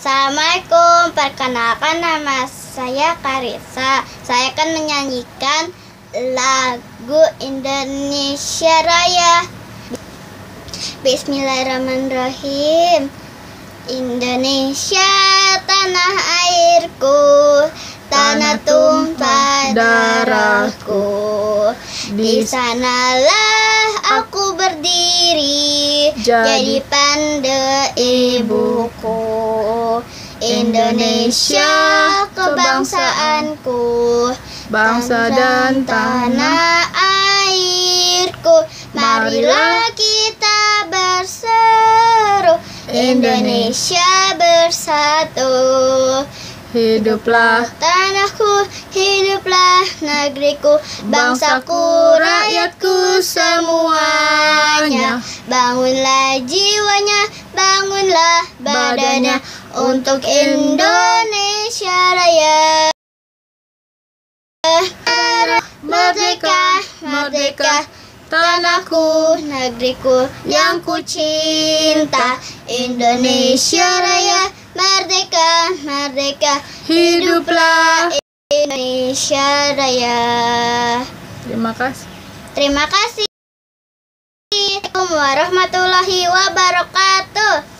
Assalamualaikum, perkenalkan nama saya Karissa. Saya akan menyanyikan lagu Indonesia Raya. Bismillahirrahmanirrahim. Indonesia tanah airku, tanah tumpah darahku. Di sanalah aku berdiri, jadi panda ibuku. Indonesia kebangsaanku, bangsa dan tanah airku. Marilah kita berseru, Indonesia bersatu. Hiduplah tanahku, hiduplah negeriku, bangsaku, rakyatku semuanya. Bangunlah jiwanya, bangunlah badannya untuk Indonesia Raya. Merdeka, merdeka, tanahku, negeriku yang ku cinta. Indonesia Raya, merdeka, merdeka, hiduplah Indonesia Raya. Terima kasih. Terima kasih. Assalamualaikum warahmatullahi wabarakatuh.